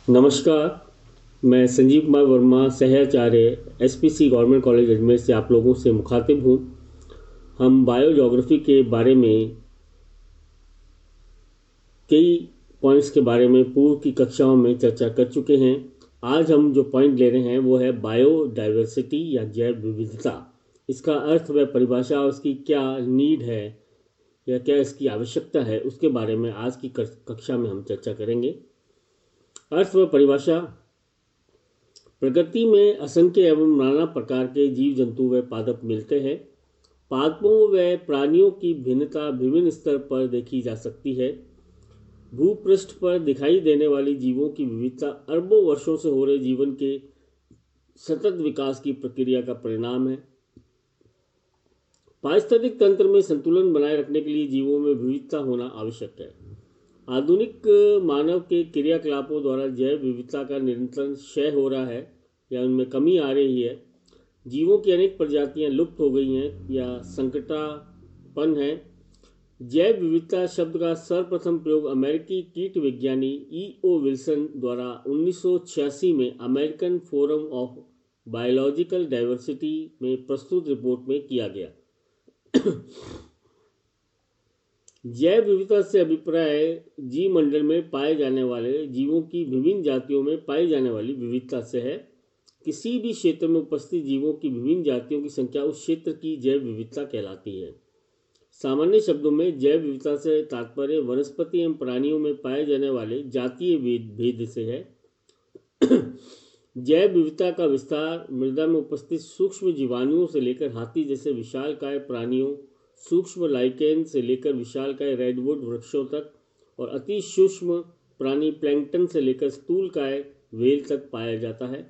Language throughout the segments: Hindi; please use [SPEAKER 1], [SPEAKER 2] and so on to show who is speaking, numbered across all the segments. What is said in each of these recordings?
[SPEAKER 1] नमस्कार। मैं संजीव कुमार वर्मा, सहआचार्य एसपीसी गवर्नमेंट कॉलेज अजमेर से आप लोगों से मुखातिब हूँ। हम बायोजोग्राफी के बारे में कई पॉइंट्स के बारे में पूर्व की कक्षाओं में चर्चा कर चुके हैं। आज हम जो पॉइंट ले रहे हैं वो है बायोडाइवर्सिटी या जैव विविधता। इसका अर्थ व परिभाषा, उसकी क्या नीड है या क्या इसकी आवश्यकता है, उसके बारे में आज की कक्षा में हम चर्चा करेंगे। अर्थ व परिभाषा। प्रकृति में असंख्य एवं नाना प्रकार के जीव जंतु व पादप मिलते हैं। पादपों व प्राणियों की भिन्नता विभिन्न स्तर पर देखी जा सकती है। भूपृष्ठ पर दिखाई देने वाली जीवों की विविधता अरबों वर्षों से हो रहे जीवन के सतत विकास की प्रक्रिया का परिणाम है। पारिस्थितिक तंत्र में संतुलन बनाए रखने के लिए जीवों में विविधता होना आवश्यक है। आधुनिक मानव के क्रियाकलापों द्वारा जैव विविधता का निरंतर क्षय हो रहा है या उनमें कमी आ रही है। जीवों की अनेक प्रजातियां लुप्त हो गई हैं या संकटापन्न है। जैव विविधता शब्द का सर्वप्रथम प्रयोग अमेरिकी कीट विज्ञानी E.O. विल्सन द्वारा 1986 में American forum of biological diversity में प्रस्तुत रिपोर्ट में किया गया। जैव विविधता से अभिप्राय जीव मंडल में पाए जाने वाले जीवों की विभिन्न जातियों में पाई जाने वाली विविधता से है। किसी भी क्षेत्र में उपस्थित जीवों की विभिन्न जातियों की संख्या उस क्षेत्र की जैव विविधता कहलाती है। सामान्य शब्दों में जैव विविधता से तात्पर्य वनस्पति एवं प्राणियों में पाए जाने वाले जातीय भेद से है। जैव विविधता का विस्तार मृदा में उपस्थित सूक्ष्म जीवाणुओं से लेकर हाथी जैसे विशालकाय प्राणियों, सूक्ष्म लाइकेन से लेकर विशालकाय रेडवुड वृक्षों तक और अति सूक्ष्म प्राणी प्लैंकटन से लेकर स्थूलकाय व्हेल तक पाया जाता है।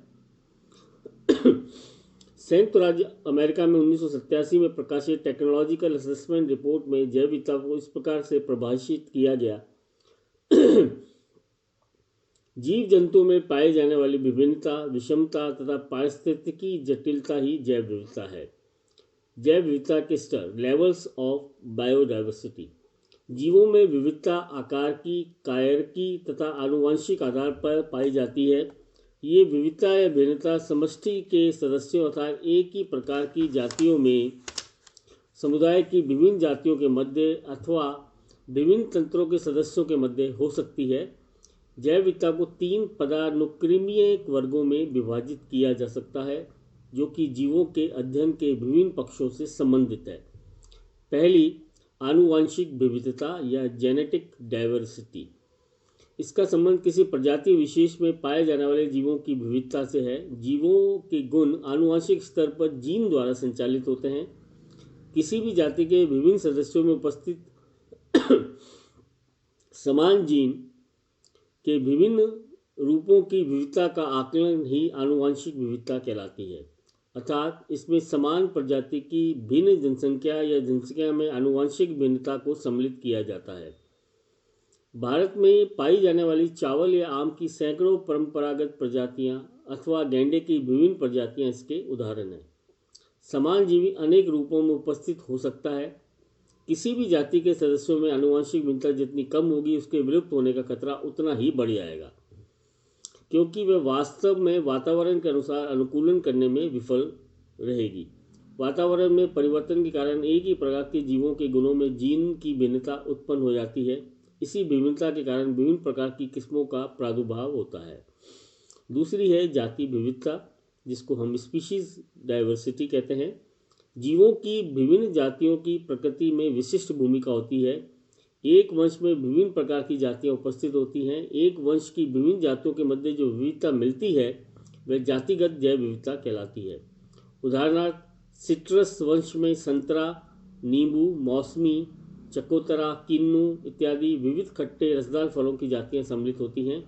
[SPEAKER 1] संयुक्त राज्य अमेरिका में 1987 में प्रकाशित टेक्नोलॉजिकल असेसमेंट रिपोर्ट में जैव विविधता को इस प्रकार से परिभाषित किया गया। जीव जंतुओं में पाए जाने वाली विभिन्नता, विषमता तथा पारिस्थितिकी जटिलता ही जैव विविधता है। जैव विविधता के स्तर, लेवल्स ऑफ बायोडाइवर्सिटी। जीवों में विविधता आकार की, कायरकी तथा आनुवंशिक आधार पर पाई जाती है। ये विविधता या भिन्नता समष्टि के सदस्यों अर्थात एक ही प्रकार की जातियों में समुदाय की विभिन्न जातियों के मध्य अथवा विभिन्न तंत्रों के सदस्यों के मध्य हो सकती है। जैव विविधता को 3 पदानुक्रमीय वर्गों में विभाजित किया जा सकता है जो कि जीवों के अध्ययन के विभिन्न पक्षों से संबंधित है। पहली, आनुवंशिक विविधता या जेनेटिक डाइवर्सिटी। इसका संबंध किसी प्रजाति विशेष में पाए जाने वाले जीवों की विविधता से है। जीवों के गुण आनुवंशिक स्तर पर जीन द्वारा संचालित होते हैं। किसी भी जाति के विभिन्न सदस्यों में उपस्थित समान जीन के विभिन्न रूपों की विविधता का आकलन ही आनुवंशिक विविधता कहलाती है। अर्थात इसमें समान प्रजाति की भिन्न जनसंख्या या जनसंख्या में आनुवंशिक भिन्नता को सम्मिलित किया जाता है। भारत में पाई जाने वाली चावल या आम की सैकड़ों परंपरागत प्रजातियां अथवा गैंडे की विभिन्न प्रजातियां इसके उदाहरण हैं। समान जीवी अनेक रूपों में उपस्थित हो सकता है। किसी भी जाति के सदस्यों में आनुवंशिक भिन्नता जितनी कम होगी उसके विलुप्त होने का खतरा उतना ही बढ़ जाएगा, क्योंकि वह वास्तव में वातावरण के अनुसार अनुकूलन करने में विफल रहेगी। वातावरण में परिवर्तन के कारण एक ही प्रकार के जीवों के गुणों में जीन की भिन्नता उत्पन्न हो जाती है। इसी विभिन्नता के कारण विभिन्न प्रकार की किस्मों का प्रादुर्भाव होता है। दूसरी है जाति विविधता, जिसको हम स्पीशीज डाइवर्सिटी कहते हैं। जीवों की विभिन्न जातियों की प्रकृति में विशिष्ट भूमिका होती है। एक वंश में विभिन्न प्रकार की जातियां उपस्थित होती हैं। एक वंश की विभिन्न जातियों के मध्य जो विविधता मिलती है वह जातिगत जैव विविधता कहलाती है। उदाहरणार्थ, सिट्रस वंश में संतरा, नींबू, मौसमी, चकोतरा, किन्नू इत्यादि विविध खट्टे रसदार फलों की जातियां सम्मिलित होती हैं।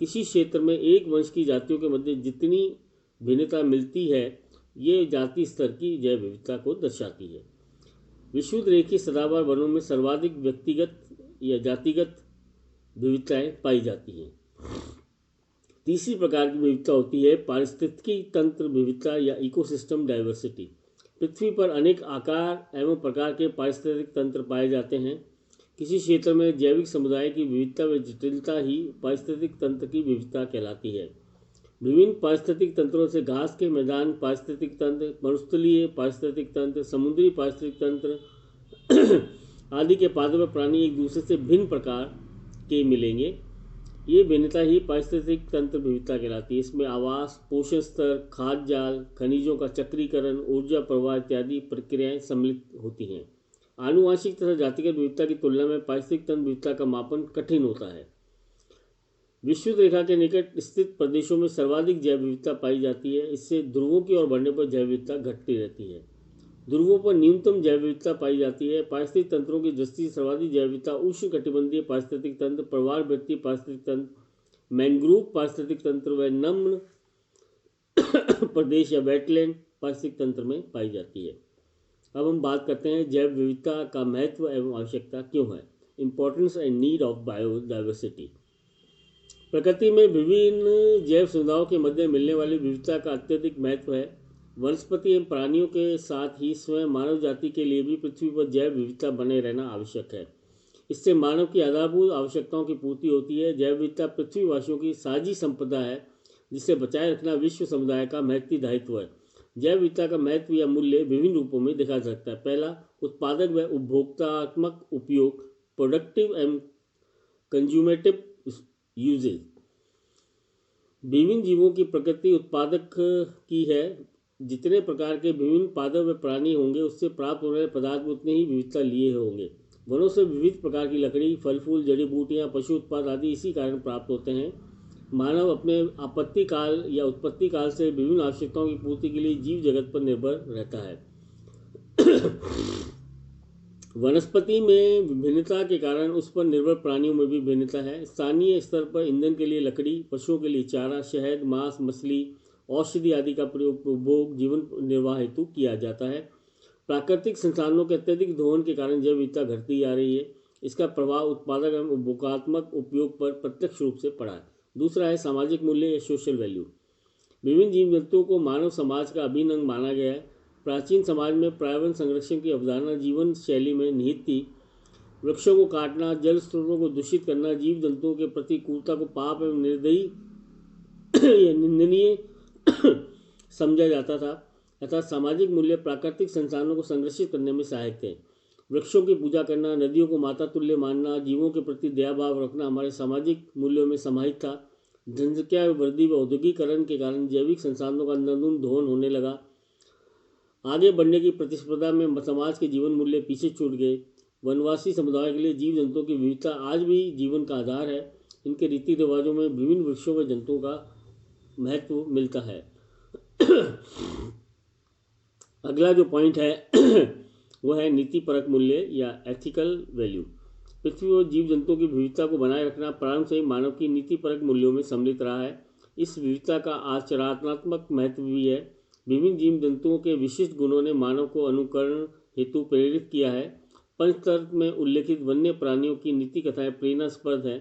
[SPEAKER 1] किसी क्षेत्र में एक वंश की जातियों के मध्य जितनी भिन्नता मिलती है ये जाति स्तर की जैव विविधता को दर्शाती है। विषुवत रेखीय सदाबहार वनों में सर्वाधिक व्यक्तिगत या जातिगत विविधताएं पाई जाती हैं। तीसरी प्रकार की विविधता होती है पारिस्थितिकी तंत्र विविधता या इकोसिस्टम डाइवर्सिटी। पृथ्वी पर अनेक आकार एवं प्रकार के पारिस्थितिक तंत्र पाए जाते हैं। किसी क्षेत्र में जैविक समुदाय की विविधता व जटिलता ही पारिस्थितिक तंत्र की विविधता कहलाती है। विभिन्न पारिस्थितिक तंत्रों से घास के मैदान पारिस्थितिक तंत्र, मरुस्थलीय पारिस्थितिक तंत्र, समुद्री पारिस्थितिक तंत्र आदि के पादप प्राणी एक दूसरे से भिन्न प्रकार के मिलेंगे। ये भिन्नता ही पारिस्थितिक तंत्र विविधता कहलाती है। इसमें आवास, पोषण स्तर, खाद्य जाल, खनिजों का चक्रीकरण, ऊर्जा प्रवाह इत्यादि प्रक्रियाएं सम्मिलित होती हैं। आनुवांशिक तथा जातिगत विविधता की तुलना में पारिस्थितिक तंत्र विविधता का मापन कठिन होता है। विषुवत रेखा के निकट स्थित प्रदेशों में सर्वाधिक जैव विविधता पाई जाती है। इससे ध्रुवों की ओर बढ़ने पर जैव विविधता घटती रहती है। ध्रुवों पर न्यूनतम जैव विविधता पाई जाती है। पारिस्थितिक तंत्रों की दृष्टि से सर्वाधिक जैव विविधता उष्णकटिबंधीय पारिस्थितिक तंत्र, प्रवाहवृत्तीय पारिस्थितिक तंत्र, मैंग्रोव पारिस्थितिक तंत्र व नम्र प्रदेश या वेटलैंड पारिस्थितिक तंत्र में पाई जाती है। अब हम बात करते हैं जैव विविधता का महत्व एवं आवश्यकता क्यों है। Importance and need of biodiversity. प्रकृति में विभिन्न जैव समुदायों के मध्य मिलने वाली विविधता का अत्यधिक महत्व है। वनस्पति एवं प्राणियों के साथ ही स्वयं मानव जाति के लिए भी पृथ्वी पर जैव विविधता बने रहना आवश्यक है। इससे मानव की आधारभूत आवश्यकताओं की पूर्ति होती है। जैव विविधता पृथ्वीवासियों की साझी संपदा है, जिसे बचाए रखना विश्व समुदाय का महत्वपूर्ण दायित्व है। जैव विविधता का महत्व या मूल्य विभिन्न रूपों में देखा जा सकता है। पहला, उत्पादक व उपभोक्तात्मक उपयोग, प्रोडक्टिव एंड कंज्यूमेटिव यूजेज। विभिन्न जीवों की प्रकृति उत्पादक की है। जितने प्रकार के विभिन्न पादप व प्राणी होंगे, उससे प्राप्त होने वाले पदार्थ में उतनी ही विविधता लिए होंगे। वनों से विविध प्रकार की लकड़ी, फल फूल, जड़ी बूटियाँ, पशु उत्पाद आदि इसी कारण प्राप्त होते हैं। मानव अपने आपत्ति काल या उत्पत्ति काल से विभिन्न आवश्यकताओं की पूर्ति के लिए जीव जगत पर निर्भर रहता है। वनस्पति में भिन्नता के कारण उस पर निर्भर प्राणियों में भी भिन्नता है। स्थानीय स्तर पर ईंधन के लिए लकड़ी, पशुओं के लिए चारा, शहद, मांस, मछली, औषधि आदि का उपभोग जीवन निर्वाह हेतु किया जाता है। प्राकृतिक संसाधनों के अत्यधिक दोहन के कारण जैव विविधता घटती जा रही है। इसका प्रभाव उत्पादक एवं उपभोगात्मक उपयोग पर प्रत्यक्ष रूप से पड़ा है। दूसरा है सामाजिक मूल्य या सोशल वैल्यू। विभिन्न जीव जंतुओं को मानव समाज का अभिन्न अंग माना गया है। प्राचीन समाज में पर्यावरण संरक्षण की अवधारणा जीवन शैली में निहित थी। वृक्षों को काटना, जल स्रोतों को दूषित करना जीव जंतुओं के प्रति क्रूरता को पाप एवं निर्दयी या निंदनीय समझा जाता था। अतः सामाजिक मूल्य प्राकृतिक संसाधनों को संरक्षित करने में सहायक थे। वृक्षों की पूजा करना, नदियों को माता तुल्य मानना, जीवों के प्रति दया भाव रखना हमारे सामाजिक मूल्यों में समाहित था। जनसंख्या वृद्धि व औद्योगिकरण के कारण जैविक संसाधनों का अंधाधुंध दोहन होने लगा। आगे बढ़ने की प्रतिस्पर्धा में समाज के जीवन मूल्य पीछे छूट गए। वनवासी समुदाय के लिए जीव जंतुओं की विविधता आज भी जीवन का आधार है। इनके रीति रिवाजों में विभिन्न वृक्षों व जंतुओं का महत्व मिलता है। अगला जो पॉइंट है वह है नीतिपरक मूल्य या एथिकल वैल्यू। पृथ्वी और जीव जंतुओं की विविधता को बनाए रखना प्रारंभ से ही मानव की नीतिपरक मूल्यों में सम्मिलित रहा है। इस विविधता का आचरणात्मक महत्व भी है। विभिन्न जीव जंतुओं के विशिष्ट गुणों ने मानव को अनुकरण हेतु प्रेरित किया है। पंचतंत्र में उल्लेखित वन्य प्राणियों की नीति कथाएं प्रेरणास्पद हैं।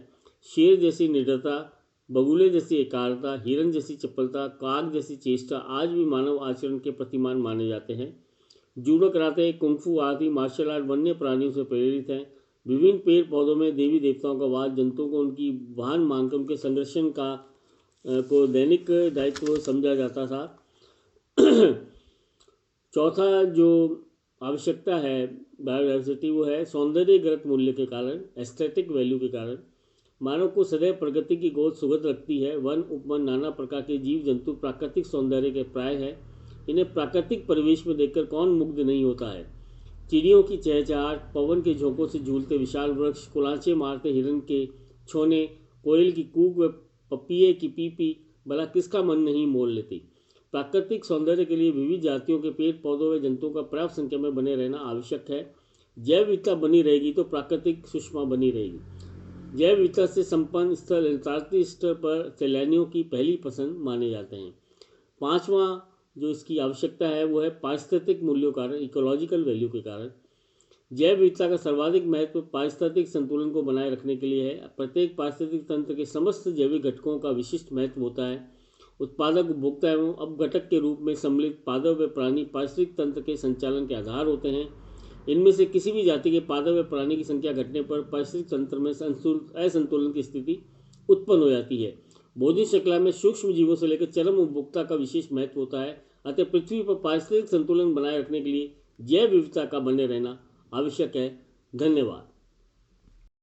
[SPEAKER 1] शेर जैसी निडरता, बगुले जैसी एकाग्रता, हिरन जैसी चपलता, काग जैसी चेष्टा आज भी मानव आचरण के प्रतिमान माने जाते हैं। जूडो, कराटे, कुंफू आदि मार्शल आर्ट वन्य प्राणियों से प्रेरित हैं। विभिन्न पेड़ पौधों में देवी देवताओं का वास जंतुओं को उनकी वाहन मानकर उनके संरक्षण को दैनिक दायित्व समझा जाता था। चौथा जो आवश्यकता है बायोडाइवर्सिटी वो है सौंदर्यगत मूल्य के कारण, एस्थेटिक वैल्यू के कारण। मानव को सदैव प्रगति की गोद सुगत रखती है। वन उपवन नाना प्रकार के जीव जंतु प्राकृतिक सौंदर्य के प्राय है। इन्हें प्राकृतिक परिवेश में देखकर कौन मुग्ध नहीं होता है। चिड़ियों की चहचहाट, पवन के झोंकों से झूलते विशाल वृक्ष, कुलांचे मारते हिरन के छोने, कोयल की कूक व पपीहे की पीपी, भला किसका मन नहीं मोल लेती। प्राकृतिक सौंदर्य के लिए विविध जातियों के पेड़ पौधों व जंतुओं का पर्याप्त संख्या में बने रहना आवश्यक है। जैव विविधता बनी रहेगी तो प्राकृतिक सुषमा बनी रहेगी। जैव विविधता से संपन्न स्थल अंतर्राष्ट्रीय स्तर पर सैलानियों की पहली पसंद माने जाते हैं। पांचवा जो इसकी आवश्यकता है वो है पारिस्थितिक मूल्यों कारण, इकोलॉजिकल वैल्यू के कारण। जैव विविधता का सर्वाधिक महत्व पारिस्थितिक संतुलन को बनाए रखने के लिए है। प्रत्येक पारिस्थितिक तंत्र के समस्त जैविक घटकों का विशिष्ट महत्व होता है। उत्पादक, उपभोक्ता एवं अपघटक के रूप में सम्मिलित पादप व प्राणी पारिस्थितिक तंत्र के संचालन के आधार होते हैं। इनमें से किसी भी जाति के पादप या प्राणी की संख्या घटने पर पारिस्थितिक तंत्र में असंतुलन की स्थिति उत्पन्न हो जाती है। भोजन श्रृंखला में सूक्ष्म जीवों से लेकर चरम उपभोक्ता का विशेष महत्व होता है। अतः पृथ्वी पर पारिस्थितिक संतुलन बनाए रखने के लिए जैव विविधता का बने रहना आवश्यक है। धन्यवाद।